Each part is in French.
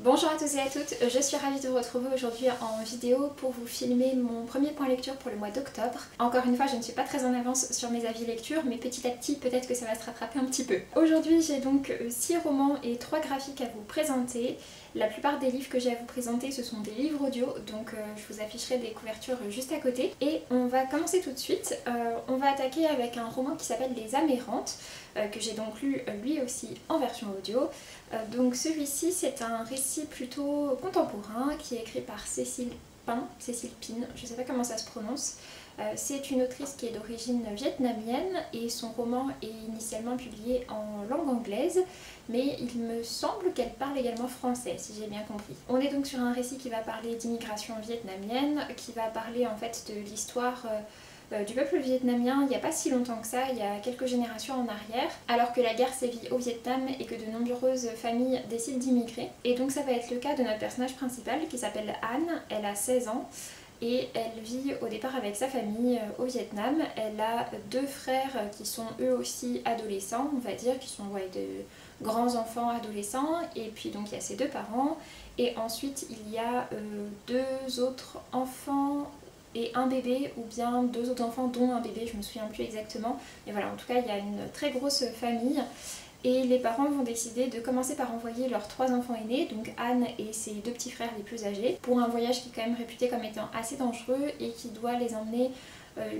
Bonjour à tous et à toutes, je suis ravie de vous retrouver aujourd'hui en vidéo pour vous filmer mon premier point lecture pour le mois d'octobre. Encore une fois, je ne suis pas très en avance sur mes avis lecture, mais petit à petit, peut-être que ça va se rattraper un petit peu. Aujourd'hui, j'ai donc 6 romans et 3 graphiques à vous présenter. La plupart des livres que j'ai à vous présenter, ce sont des livres audio, donc je vous afficherai des couvertures juste à côté. Et on va commencer tout de suite. On va attaquer avec un roman qui s'appelle Les âmes errantes, que j'ai donc lu lui aussi en version audio. Donc celui-ci, c'est un récit plutôt contemporain qui est écrit par Cécile Pin, je ne sais pas comment ça se prononce. C'est une autrice qui est d'origine vietnamienne et son roman est initialement publié en langue anglaise, mais il me semble qu'elle parle également français, si j'ai bien compris. On est donc sur un récit qui va parler d'immigration vietnamienne, qui va parler en fait de l'histoire du peuple vietnamien il n'y a pas si longtemps que ça, il y a quelques générations en arrière, alors que la guerre sévit au Vietnam et que de nombreuses familles décident d'immigrer. Et donc ça va être le cas de notre personnage principal qui s'appelle Anne, elle a 16 ans. Et elle vit au départ avec sa famille au Vietnam. Elle a 2 frères qui sont eux aussi adolescents, on va dire, qui sont de grands enfants adolescents. Et puis donc il y a ses 2 parents. Et ensuite il y a 2 autres enfants et un bébé, ou bien 2 autres enfants dont un bébé, je me souviens plus exactement. Mais voilà, en tout cas il y a une très grosse famille. Et les parents vont décider de commencer par envoyer leurs 3 enfants aînés, donc Anne et ses 2 petits frères les plus âgés, pour un voyage qui est quand même réputé comme étant assez dangereux et qui doit les emmener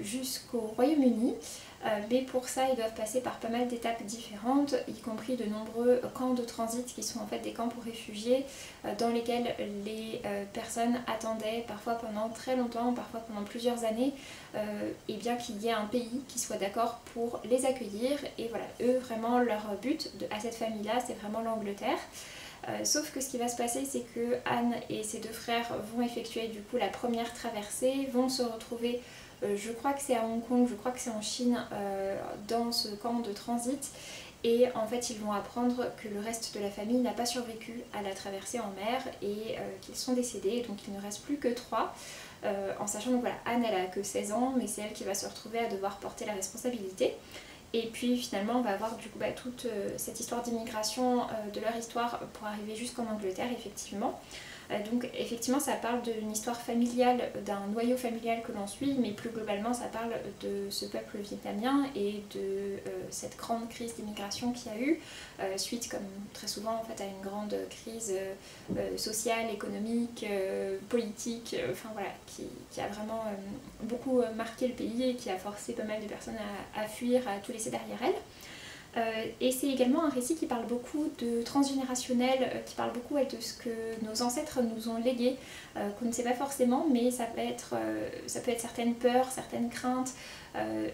jusqu'au Royaume-Uni. Mais pour ça, ils doivent passer par pas mal d'étapes différentes, y compris de nombreux camps de transit qui sont en fait des camps pour réfugiés, dans lesquels les personnes attendaient parfois pendant très longtemps, parfois pendant plusieurs années, et bien qu'il y ait un pays qui soit d'accord pour les accueillir. Et voilà, eux vraiment leur but à cette famille-là, c'est vraiment l'Angleterre. Sauf que ce qui va se passer, c'est que Anne et ses 2 frères vont effectuer du coup la première traversée, vont se retrouver, je crois que c'est à Hong Kong, je crois que c'est en Chine, dans ce camp de transit. Et en fait, ils vont apprendre que le reste de la famille n'a pas survécu à la traversée en mer et qu'ils sont décédés. Donc il ne reste plus que 3. En sachant donc voilà, Anne elle a que 16 ans, mais c'est elle qui va se retrouver à devoir porter la responsabilité. Et puis finalement on va avoir du coup toute cette histoire d'immigration de leur histoire pour arriver jusqu'en Angleterre effectivement. Donc effectivement ça parle d'une histoire familiale, d'un noyau familial que l'on suit, mais plus globalement ça parle de ce peuple vietnamien et de cette grande crise d'immigration qu'il y a eu, suite comme très souvent en fait à une grande crise sociale, économique, politique, enfin voilà, qui a vraiment beaucoup marqué le pays et qui a forcé pas mal de personnes à fuir, à tout laisser derrière elles. Et c'est également un récit qui parle beaucoup de transgénérationnel, qui parle beaucoup de ce que nos ancêtres nous ont légué, qu'on ne sait pas forcément, mais ça peut être certaines peurs, certaines craintes,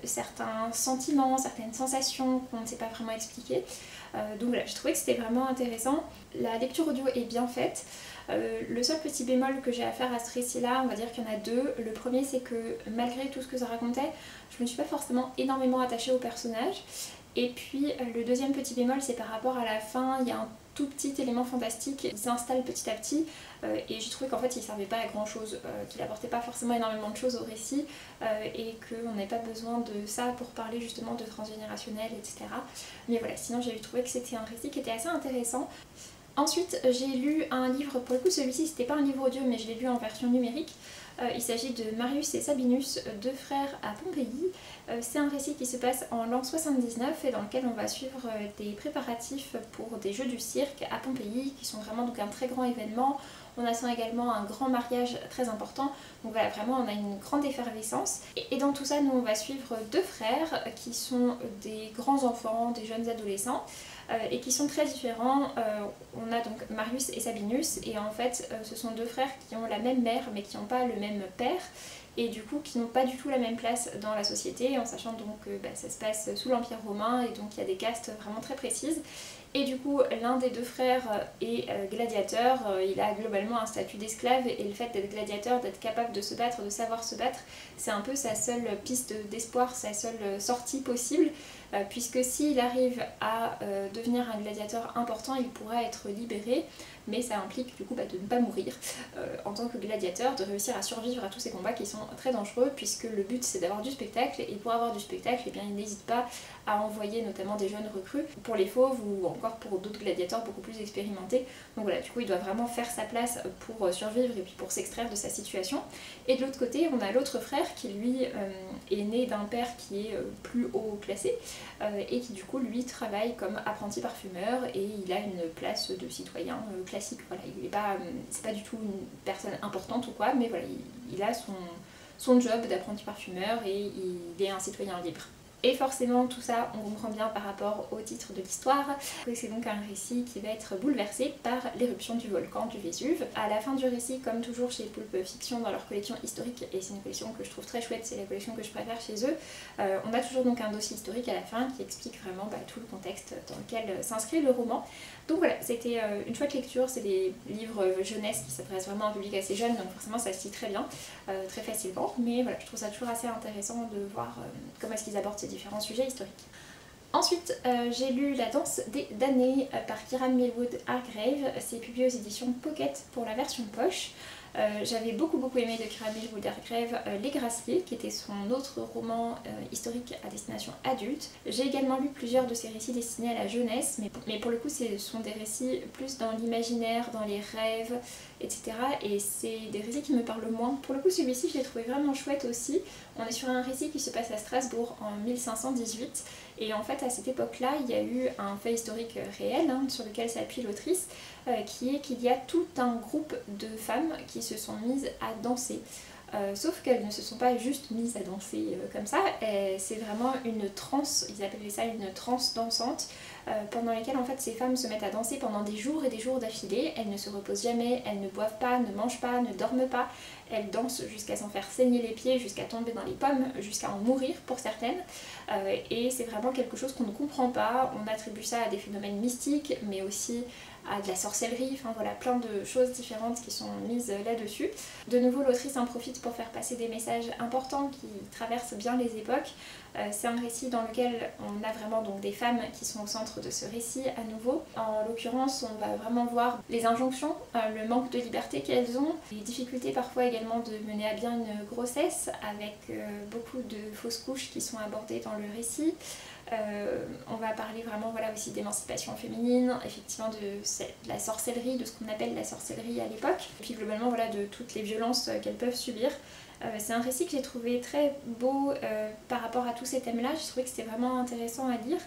certains sentiments, certaines sensations qu'on ne sait pas vraiment expliquer. Donc voilà, je trouvais que c'était vraiment intéressant. La lecture audio est bien faite. Le seul petit bémol que j'ai à faire à ce récit-là, on va dire qu'il y en a 2. Le premier, c'est que malgré tout ce que ça racontait, je me suis pas forcément énormément attachée au personnage. Et puis le deuxième petit bémol, c'est par rapport à la fin, il y a un tout petit élément fantastique qui s'installe petit à petit, et j'ai trouvé qu'en fait il servait pas à grand chose, qu'il apportait pas forcément énormément de choses au récit, et qu'on n'avait pas besoin de ça pour parler justement de transgénérationnel, etc. Mais voilà, sinon j'ai trouvé que c'était un récit qui était assez intéressant. Ensuite, j'ai lu un livre, pour le coup celui-ci c'était pas un livre audio mais je l'ai lu en version numérique. Il s'agit de Marius et Sabinus, 2 frères à Pompéi. C'est un récit qui se passe en l'an 79 et dans lequel on va suivre des préparatifs pour des jeux du cirque à Pompéi qui sont vraiment donc un très grand événement. On attend également un grand mariage très important, donc voilà, vraiment on a une grande effervescence. Et dans tout ça, nous on va suivre 2 frères qui sont des grands enfants, des jeunes adolescents, et qui sont très différents. On a donc Marius et Sabinus, et en fait ce sont 2 frères qui ont la même mère mais qui n'ont pas le même père, et du coup qui n'ont pas du tout la même place dans la société, en sachant donc que ça se passe sous l'Empire romain et donc il y a des castes vraiment très précises. Et du coup l'un des 2 frères est gladiateur, il a globalement un statut d'esclave et le fait d'être gladiateur, d'être capable de se battre, de savoir se battre, c'est un peu sa seule piste d'espoir, sa seule sortie possible, puisque s'il arrive à devenir un gladiateur important, il pourra être libéré, mais ça implique du coup de ne pas mourir en tant que gladiateur, de réussir à survivre à tous ces combats qui sont très dangereux, puisque le but c'est d'avoir du spectacle, et pour avoir du spectacle, eh bien, il n'hésite pas à envoyer notamment des jeunes recrues pour les fauves ou encore pour d'autres gladiateurs beaucoup plus expérimentés. Donc voilà, du coup il doit vraiment faire sa place pour survivre et puis pour s'extraire de sa situation. Et de l'autre côté, on a l'autre frère qui lui est né d'un père qui est plus haut classé et qui du coup lui travaille comme apprenti parfumeur, et il a une place de citoyen classique. Voilà, il est pas, c'est pas du tout une personne importante ou quoi, mais voilà, il a son job d'apprenti parfumeur et il est un citoyen libre. Et forcément tout ça on comprend bien par rapport au titre de l'histoire, que c'est donc un récit qui va être bouleversé par l'éruption du volcan du Vésuve. À la fin du récit, comme toujours chez Pulp Fiction dans leur collection historique, et c'est une collection que je trouve très chouette, c'est la collection que je préfère chez eux, on a toujours donc un dossier historique à la fin qui explique vraiment tout le contexte dans lequel s'inscrit le roman. Donc voilà, c'était une chouette lecture, c'est des livres jeunesse qui s'adressent vraiment à un public assez jeune, donc forcément ça se lit très bien, très facilement, mais voilà, je trouve ça toujours assez intéressant de voir comment est-ce qu'ils abordent ces différents sujets historiques. Ensuite, j'ai lu La danse des damnés par Kieran Millwood Hargrave, c'est publié aux éditions Pocket pour la version poche. J'avais beaucoup aimé de Kieran Millwood Hargrave Les Graciers, qui était son autre roman historique à destination adulte. J'ai également lu plusieurs de ses récits destinés à la jeunesse, mais pour le coup ce sont des récits plus dans l'imaginaire, dans les rêves, etc. Et c'est des récits qui me parlent moins. Pour le coup celui-ci je l'ai trouvé vraiment chouette aussi. On est sur un récit qui se passe à Strasbourg en 1518, et en fait à cette époque-là il y a eu un fait historique réel sur lequel s'appuie l'autrice, qui est qu'il y a tout un groupe de femmes qui se sont mises à danser. Sauf qu'elles ne se sont pas juste mises à danser comme ça, c'est vraiment une transe, ils appelaient ça une transe dansante, pendant lesquelles en fait ces femmes se mettent à danser pendant des jours et des jours d'affilée. Elles ne se reposent jamais, elles ne boivent pas, ne mangent pas, ne dorment pas, elles dansent jusqu'à s'en faire saigner les pieds, jusqu'à tomber dans les pommes, jusqu'à en mourir pour certaines, et c'est vraiment quelque chose qu'on ne comprend pas. On attribue ça à des phénomènes mystiques, mais aussi à de la sorcellerie, enfin voilà, plein de choses différentes qui sont mises là-dessus. De nouveau, l'autrice en profite pour faire passer des messages importants qui traversent bien les époques. C'est un récit dans lequel on a vraiment donc des femmes qui sont au centre de ce récit à nouveau. En l'occurrence, on va vraiment voir les injonctions, le manque de liberté qu'elles ont, les difficultés parfois également de mener à bien une grossesse, avec beaucoup de fausses couches qui sont abordées dans le récit. On va parler vraiment voilà, aussi d'émancipation féminine, effectivement de la sorcellerie, de ce qu'on appelle la sorcellerie à l'époque, et puis globalement voilà, de toutes les violences qu'elles peuvent subir. C'est un récit que j'ai trouvé très beau par rapport à tous ces thèmes-là. J'ai trouvé que c'était vraiment intéressant à lire.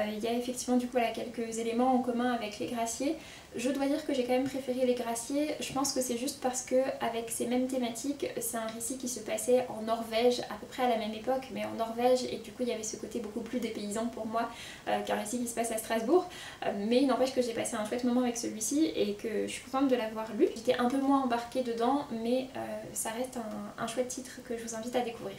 Il y a effectivement du coup voilà, quelques éléments en commun avec Les Graciers. Je dois dire que j'ai quand même préféré Les Graciers. Je pense que c'est juste parce que avec ces mêmes thématiques, c'est un récit qui se passait en Norvège à peu près à la même époque, mais en Norvège, et du coup il y avait ce côté beaucoup plus dépaysant pour moi qu'un récit qui se passe à Strasbourg. Mais il n'empêche que j'ai passé un chouette moment avec celui-ci et que je suis contente de l'avoir lu. J'étais un peu moins embarquée dedans, mais ça reste un chouette titre que je vous invite à découvrir.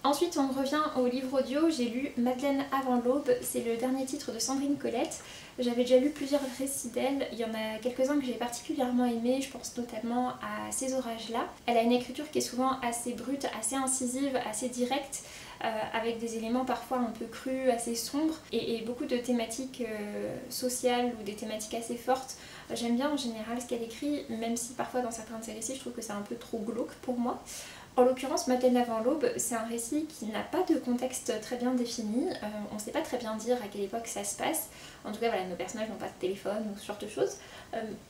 Ensuite on revient au livre audio, j'ai lu Madeleine avant l'aube, c'est le dernier titre de Sandrine Colette. J'avais déjà lu plusieurs récits d'elle, il y en a quelques-uns que j'ai particulièrement aimés, je pense notamment à Ces orages-là. Elle a une écriture qui est souvent assez brute, assez incisive, assez directe, avec des éléments parfois un peu crus, assez sombres, et beaucoup de thématiques sociales ou des thématiques assez fortes. J'aime bien en général ce qu'elle écrit, même si parfois dans certains de ses récits je trouve que c'est un peu trop glauque pour moi. En l'occurrence, Madeleine avant l'aube, c'est un récit qui n'a pas de contexte très bien défini, on ne sait pas très bien dire à quelle époque ça se passe, en tout cas voilà, nos personnages n'ont pas de téléphone ou ce genre de choses,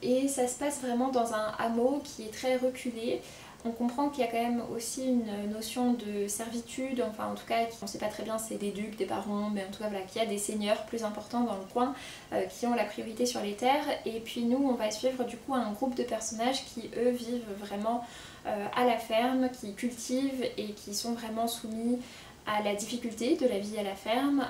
et ça se passe vraiment dans un hameau qui est très reculé. On comprend qu'il y a quand même aussi une notion de servitude, enfin en tout cas, on ne sait pas très bien si c'est des ducs, des barons, mais en tout cas voilà, qu'il y a des seigneurs plus importants dans le coin qui ont la priorité sur les terres, et puis nous on va suivre du coup un groupe de personnages qui eux vivent vraiment à la ferme, qui cultivent et qui sont vraiment soumis à la difficulté de la vie à la ferme,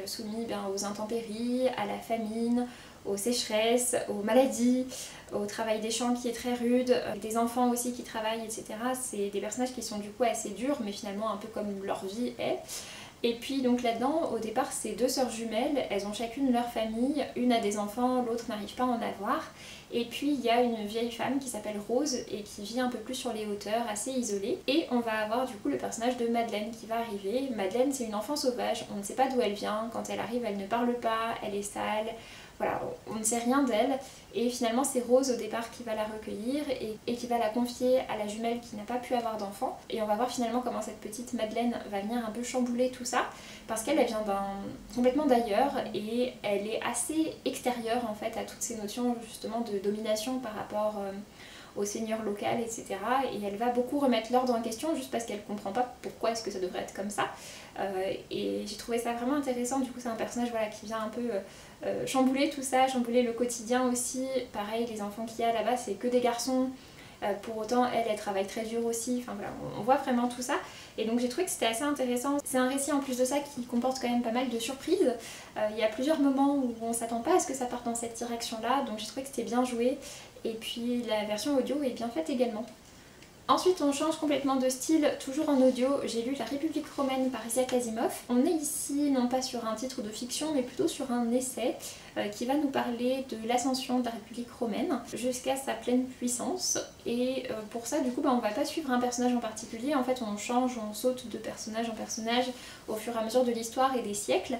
soumis aux intempéries, à la famine, aux sécheresses, aux maladies, au travail des champs qui est très rude, des enfants aussi qui travaillent, etc. C'est des personnages qui sont du coup assez durs, mais finalement un peu comme leur vie est. Et puis donc là-dedans, au départ, c'est deux sœurs jumelles, elles ont chacune leur famille, une a des enfants, l'autre n'arrive pas à en avoir. Et puis il y a une vieille femme qui s'appelle Rose et qui vit un peu plus sur les hauteurs, assez isolée. Et on va avoir du coup le personnage de Madeleine qui va arriver. Madeleine, c'est une enfant sauvage, on ne sait pas d'où elle vient, quand elle arrive elle ne parle pas, elle est sale, voilà, on ne sait rien d'elle. Et finalement c'est Rose au départ qui va la recueillir et qui va la confier à la jumelle qui n'a pas pu avoir d'enfant. Et on va voir finalement comment cette petite Madeleine va venir un peu chambouler tout ça, parce qu'elle vient complètement d'ailleurs et elle est assez extérieure en fait à toutes ces notions justement de domination par rapport au seigneur local, etc. Et elle va beaucoup remettre l'ordre en question juste parce qu'elle comprend pas pourquoi est-ce que ça devrait être comme ça. Et j'ai trouvé ça vraiment intéressant. Du coup c'est un personnage voilà, qui vient un peu chambouler tout ça, chambouler le quotidien aussi. Pareil, les enfants qu'il y a là-bas c'est que des garçons. Pour autant elle travaille très dur aussi, enfin voilà, on voit vraiment tout ça et donc j'ai trouvé que c'était assez intéressant. C'est un récit en plus de ça qui comporte quand même pas mal de surprises. Il y a plusieurs moments où on s'attend pas à ce que ça parte dans cette direction là, donc j'ai trouvé que c'était bien joué et puis la version audio est bien faite également. Ensuite on change complètement de style, toujours en audio, j'ai lu La République romaine par Isaac Asimov. On est ici non pas sur un titre de fiction mais plutôt sur un essai qui va nous parler de l'ascension de la République romaine jusqu'à sa pleine puissance. Et pour ça du coup on va pas suivre un personnage en particulier, en fait on change, on saute de personnage en personnage au fur et à mesure de l'histoire et des siècles.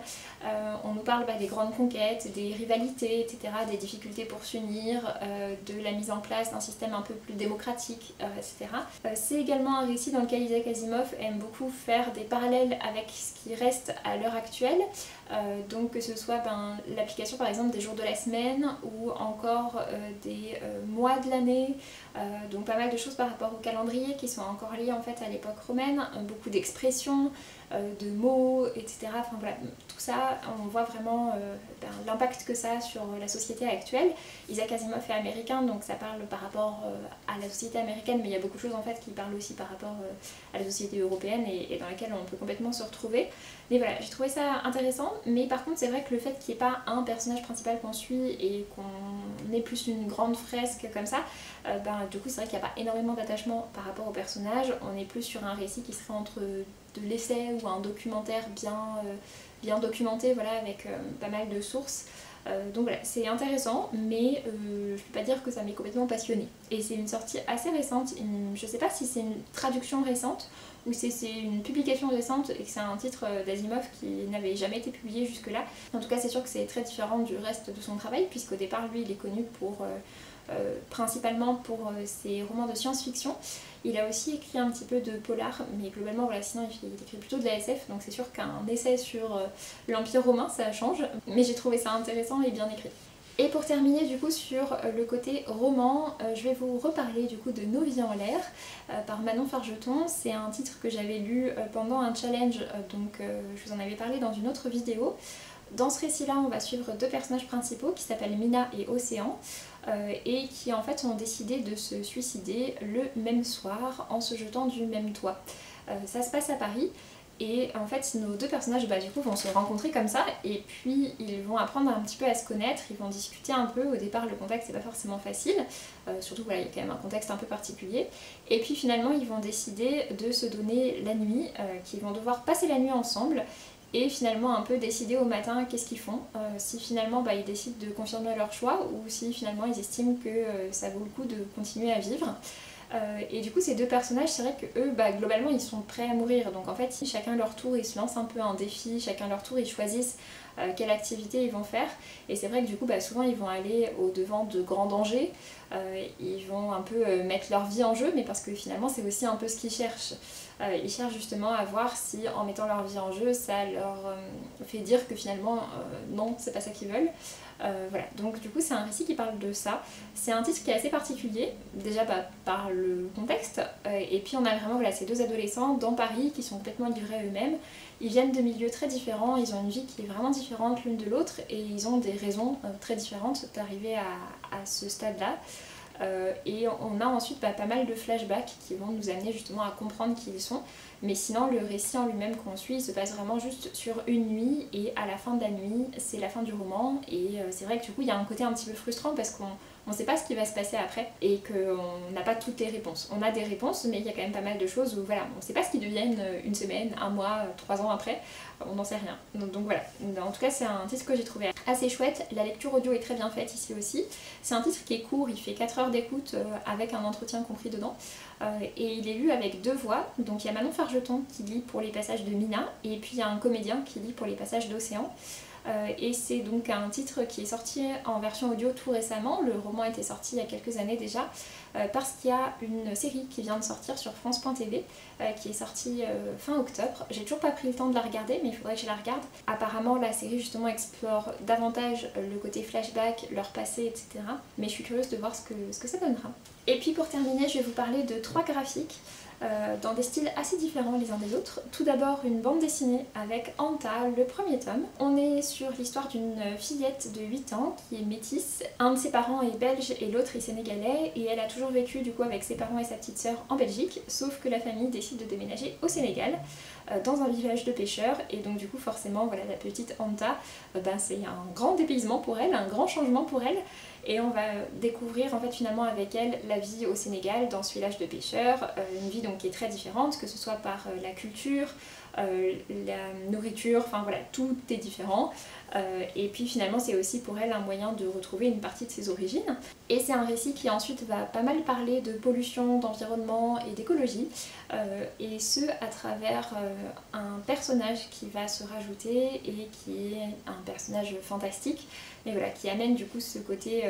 On nous parle des grandes conquêtes, des rivalités, etc., des difficultés pour s'unir, de la mise en place d'un système un peu plus démocratique, etc. C'est également un récit dans lequel Isaac Asimov aime beaucoup faire des parallèles avec ce qui reste à l'heure actuelle, donc que ce soit l'application par exemple des jours de la semaine ou encore des mois de l'année, donc pas mal de choses par rapport au calendrier qui sont encore liées en fait à l'époque romaine, beaucoup d'expressions, de mots, etc. Enfin voilà, tout ça, on voit vraiment l'impact que ça a sur la société actuelle. Isaac Asimov est américain, donc ça parle par rapport à la société américaine, mais il y a beaucoup de choses en fait qui parlent aussi par rapport à la société européenne et dans laquelle on peut complètement se retrouver. Mais voilà, j'ai trouvé ça intéressant, mais par contre c'est vrai que le fait qu'il n'y ait pas un personnage principal qu'on suit et qu'on ait plus une grande fresque comme ça, du coup c'est vrai qu'il n'y a pas énormément d'attachement par rapport au personnage. On est plus sur un récit qui serait entre de l'essai ou un documentaire bien documenté, voilà, avec pas mal de sources. Donc voilà, c'est intéressant, mais je peux pas dire que ça m'est complètement passionnée. Et c'est une sortie assez récente, je sais pas si c'est une traduction récente ou si c'est une publication récente et que c'est un titre d'Asimov qui n'avait jamais été publié jusque-là. En tout cas c'est sûr que c'est très différent du reste de son travail, puisqu'au départ lui il est connu principalement pour ses romans de science-fiction. Il a aussi écrit un petit peu de polar, mais globalement voilà, sinon il écrit plutôt de la SF, donc c'est sûr qu'un essai sur l'Empire romain ça change, mais j'ai trouvé ça intéressant et bien écrit. Et pour terminer du coup sur le côté roman, je vais vous reparler du coup de Nos vies en l'air par Manon Fargeton. C'est un titre que j'avais lu pendant un challenge, donc je vous en avais parlé dans une autre vidéo. Dans ce récit-là, on va suivre deux personnages principaux qui s'appellent Mina et Océan et qui en fait ont décidé de se suicider le même soir en se jetant du même toit. Ça se passe à Paris et en fait nos deux personnages du coup vont se rencontrer comme ça et puis ils vont apprendre un petit peu à se connaître, ils vont discuter un peu. Au départ le contexte c'est pas forcément facile, surtout voilà, il y a quand même un contexte un peu particulier, et puis finalement ils vont décider de se donner la nuit, qu'ils vont devoir passer la nuit ensemble et finalement un peu décider au matin qu'est-ce qu'ils font, si finalement ils décident de confirmer leur choix ou si finalement ils estiment que ça vaut le coup de continuer à vivre. Et du coup ces deux personnages, c'est vrai que eux globalement ils sont prêts à mourir, donc en fait chacun leur tour ils se lancent un peu un défi, chacun leur tour ils choisissent quelle activité ils vont faire, et c'est vrai que du coup souvent ils vont aller au devant de grands dangers, ils vont un peu mettre leur vie en jeu, mais parce que finalement c'est aussi un peu ce qu'ils cherchent. Ils cherchent justement à voir si en mettant leur vie en jeu ça leur fait dire que finalement non c'est pas ça qu'ils veulent. Voilà, donc du coup c'est un récit qui parle de ça. C'est un titre qui est assez particulier, déjà par le contexte, et puis on a vraiment ces deux adolescents dans Paris qui sont complètement livrés à eux-mêmes. Ils viennent de milieux très différents, ils ont une vie qui est vraiment différente l'une de l'autre et ils ont des raisons très différentes d'arriver à ce stade-là. Et on a ensuite pas mal de flashbacks qui vont nous amener justement à comprendre qui ils sont. Mais sinon le récit en lui-même qu'on suit il se passe vraiment juste sur une nuit, et à la fin de la nuit c'est la fin du roman. Et c'est vrai que du coup il y a un côté un petit peu frustrant parce qu'on ne sait pas ce qui va se passer après et qu'on n'a pas toutes les réponses. On a des réponses mais il y a quand même pas mal de choses où voilà, on ne sait pas ce qu'ils deviennent une semaine, un mois, 3 ans après, on n'en sait rien. Donc voilà, en tout cas c'est un titre que j'ai trouvé assez chouette. La lecture audio est très bien faite ici aussi. C'est un titre qui est court, il fait 4 heures d'écoute avec un entretien compris dedans. Et il est lu avec deux voix, donc il y a Manon Fargeton qui lit pour les passages de Mina et puis il y a un comédien qui lit pour les passages d'Océan. et c'est donc un titre qui est sorti en version audio tout récemment. Le roman était sorti il y a quelques années déjà, parce qu'il y a une série qui vient de sortir sur France.tv qui est sortie fin octobre. J'ai toujours pas pris le temps de la regarder, mais il faudrait que je la regarde. Apparemment la série justement explore davantage le côté flashback, leur passé, etc. Mais je suis curieuse de voir ce que ça donnera. Et puis pour terminer, je vais vous parler de 3 graphiques dans des styles assez différents les uns des autres. Tout d'abord une bande dessinée avec Anta, le premier tome. On est sur l'histoire d'une fillette de 8 ans qui est métisse. Un de ses parents est belge et l'autre est sénégalais, et elle a toujours vécu du coup avec ses parents et sa petite sœur en Belgique, sauf que la famille décide de déménager au Sénégal, dans un village de pêcheurs, et donc du coup forcément voilà, la petite Anta, c'est un grand dépaysement pour elle, un grand changement pour elle. Et on va découvrir en fait finalement avec elle la vie au Sénégal dans ce village de pêcheurs, une vie donc qui est très différente, que ce soit par la culture, la nourriture, enfin voilà, tout est différent. Et puis finalement c'est aussi pour elle un moyen de retrouver une partie de ses origines. Et c'est un récit qui ensuite va pas mal parler de pollution, d'environnement et d'écologie, et ce à travers un personnage qui va se rajouter et qui est un personnage fantastique, mais voilà, qui amène du coup ce côté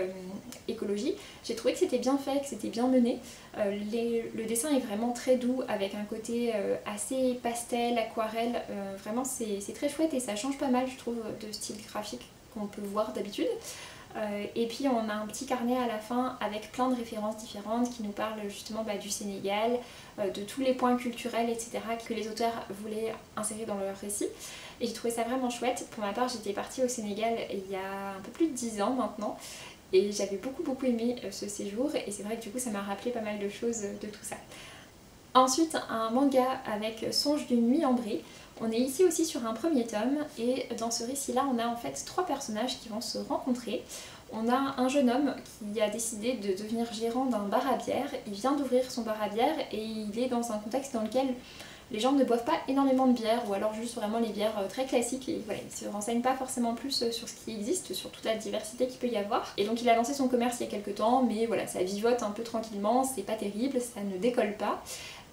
écologie. J'ai trouvé que c'était bien fait, que c'était bien mené. Le dessin est vraiment très doux avec un côté assez pastel, aquarelle, vraiment c'est très chouette et ça change pas mal je trouve de style graphique qu'on peut voir d'habitude. Et puis on a un petit carnet à la fin avec plein de références différentes qui nous parlent justement du Sénégal, de tous les points culturels, etc. que les auteurs voulaient insérer dans leur récit. Et j'ai trouvé ça vraiment chouette. Pour ma part, j'étais partie au Sénégal il y a un peu plus de 10 ans maintenant, et j'avais beaucoup aimé ce séjour, et c'est vrai que du coup ça m'a rappelé pas mal de choses de tout ça. Ensuite, un manga avec Songe d'une nuit ambrée. On est ici aussi sur un premier tome, et dans ce récit-là, on a en fait 3 personnages qui vont se rencontrer. On a un jeune homme qui a décidé de devenir gérant d'un bar à bière. Il vient d'ouvrir son bar à bière et il est dans un contexte dans lequel les gens ne boivent pas énormément de bière, ou alors juste vraiment les bières très classiques, et voilà, ils se renseignent pas forcément plus sur ce qui existe, sur toute la diversité qu'il peut y avoir. Et donc il a lancé son commerce il y a quelques temps, mais voilà, ça vivote un peu tranquillement, c'est pas terrible, ça ne décolle pas.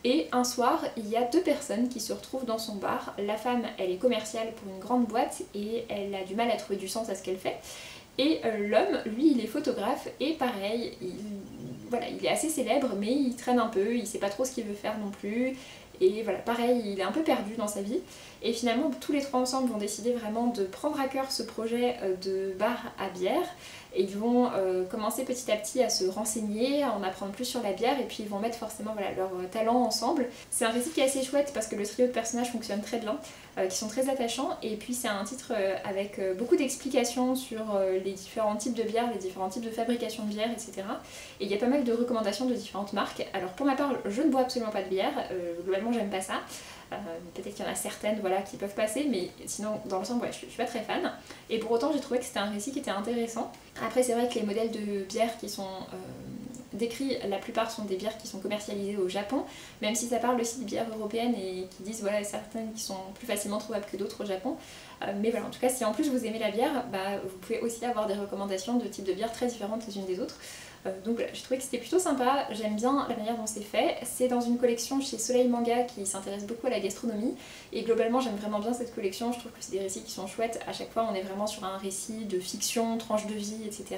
Et un soir, il y a 2 personnes qui se retrouvent dans son bar. La femme, elle est commerciale pour une grande boîte et elle a du mal à trouver du sens à ce qu'elle fait. Et l'homme, lui, il est photographe et pareil, voilà, il est assez célèbre mais il traîne un peu, il sait pas trop ce qu'il veut faire non plus. Et voilà, pareil, il est un peu perdu dans sa vie. Et finalement, tous les 3 ensemble vont décider vraiment de prendre à cœur ce projet de bar à bière. Et ils vont commencer petit à petit à se renseigner, à en apprendre plus sur la bière, et puis ils vont mettre forcément voilà, leurs talents ensemble. C'est un récit qui est assez chouette parce que le trio de personnages fonctionne très bien, qui sont très attachants, et puis c'est un titre avec beaucoup d'explications sur les différents types de bières, les différents types de fabrication de bière, etc. Et il y a pas mal de recommandations de différentes marques. Alors pour ma part, je ne bois absolument pas de bière, globalement j'aime pas ça. Peut-être qu'il y en a certaines voilà, qui peuvent passer, mais sinon dans l'ensemble ouais, je suis pas très fan. Et pour autant j'ai trouvé que c'était un récit qui était intéressant. Après c'est vrai que les modèles de bières qui sont décrits, la plupart sont des bières qui sont commercialisées au Japon, même si ça parle aussi de bières européennes et qui disent voilà, certaines qui sont plus facilement trouvables que d'autres au Japon. Mais voilà, en tout cas si en plus vous aimez la bière, vous pouvez aussi avoir des recommandations de types de bières très différentes les unes des autres. Donc voilà, j'ai trouvé que c'était plutôt sympa, j'aime bien la manière dont c'est fait. C'est dans une collection chez Soleil Manga qui s'intéresse beaucoup à la gastronomie, et globalement j'aime vraiment bien cette collection. Je trouve que c'est des récits qui sont chouettes. À chaque fois on est vraiment sur un récit de fiction, tranche de vie, etc.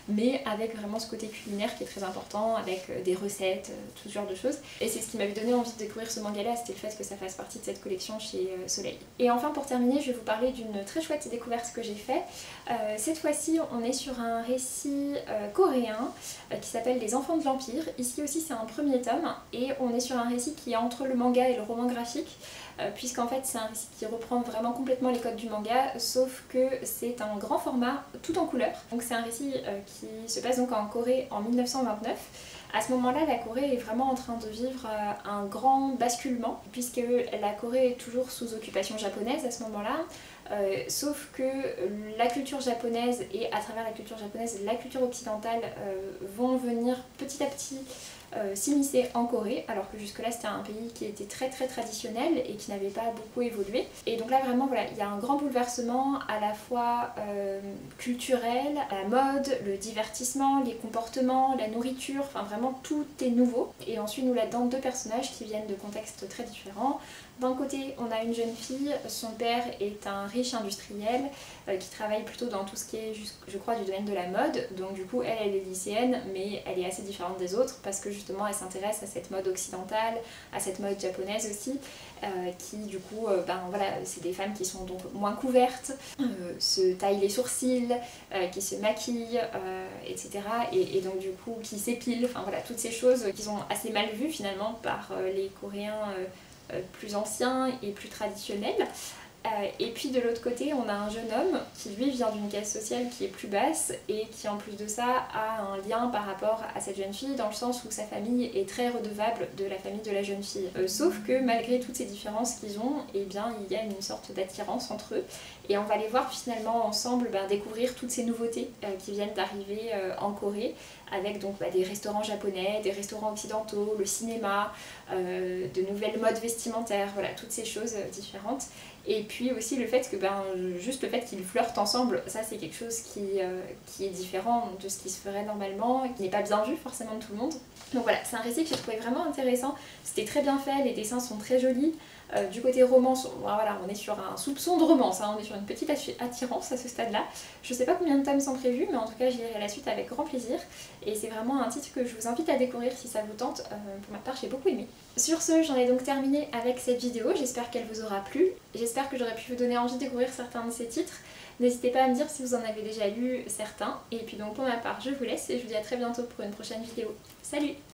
mais avec vraiment ce côté culinaire qui est très important, avec des recettes, tout ce genre de choses. Et c'est ce qui m'avait donné envie de découvrir ce manga là, c'était le fait que ça fasse partie de cette collection chez Soleil. Et enfin pour terminer, je vais vous parler d'une très chouette découverte que j'ai faite. Cette fois-ci on est sur un récit coréen qui s'appelle Les Enfants de l'Empire. Ici aussi c'est un premier tome, et on est sur un récit qui est entre le manga et le roman graphique, puisqu'en fait c'est un récit qui reprend vraiment complètement les codes du manga, sauf que c'est un grand format tout en couleur. Donc c'est un récit qui se passe donc en Corée en 1929. À ce moment-là, la Corée est vraiment en train de vivre un grand basculement, puisque la Corée est toujours sous occupation japonaise à ce moment-là, sauf que la culture japonaise et à travers la culture japonaise, la culture occidentale vont venir petit à petit s'immiscer en Corée, alors que jusque-là c'était un pays qui était très traditionnel et qui n'avait pas beaucoup évolué. Et donc là vraiment voilà, il y a un grand bouleversement à la fois culturel, la mode, le divertissement, les comportements, la nourriture, enfin vraiment tout est nouveau. Et on suit nous là-dedans 2 personnages qui viennent de contextes très différents. D'un côté, on a une jeune fille, son père est un riche industriel qui travaille plutôt dans tout ce qui est, je crois, du domaine de la mode. Donc du coup, elle est lycéenne, mais elle est assez différente des autres parce que justement, elle s'intéresse à cette mode occidentale, à cette mode japonaise aussi, qui du coup, voilà, c'est des femmes qui sont donc moins couvertes, se taillent les sourcils, qui se maquillent, etc. Et donc du coup, qui s'épilent, enfin voilà, toutes ces choses qui sont assez mal vues finalement par les Coréens plus anciens et plus traditionnels. Et puis de l'autre côté, on a un jeune homme qui lui vient d'une classe sociale qui est plus basse et qui en plus de ça a un lien par rapport à cette jeune fille dans le sens où sa famille est très redevable de la famille de la jeune fille. Sauf que malgré toutes ces différences qu'ils ont, eh bien il y a une sorte d'attirance entre eux et on va les voir finalement ensemble découvrir toutes ces nouveautés qui viennent d'arriver en Corée avec donc des restaurants japonais, des restaurants occidentaux, le cinéma, de nouvelles modes vestimentaires, voilà, toutes ces choses différentes. Et puis aussi le fait que juste le fait qu'ils flirtent ensemble, ça c'est quelque chose qui est différent de ce qui se ferait normalement, qui n'est pas bien vu forcément de tout le monde. Donc voilà, c'est un récit que j'ai trouvé vraiment intéressant, c'était très bien fait, les dessins sont très jolis. Du côté romance, voilà, on est sur un soupçon de romance, hein, on est sur une petite attirance à ce stade-là. Je sais pas combien de tomes sont prévus, mais en tout cas je lirai la suite avec grand plaisir. Et c'est vraiment un titre que je vous invite à découvrir si ça vous tente. Pour ma part, j'ai beaucoup aimé. Sur ce, j'en ai donc terminé avec cette vidéo, j'espère qu'elle vous aura plu. J'espère que j'aurai pu vous donner envie de découvrir certains de ces titres. N'hésitez pas à me dire si vous en avez déjà lu certains. Et puis donc pour ma part, je vous laisse et je vous dis à très bientôt pour une prochaine vidéo. Salut!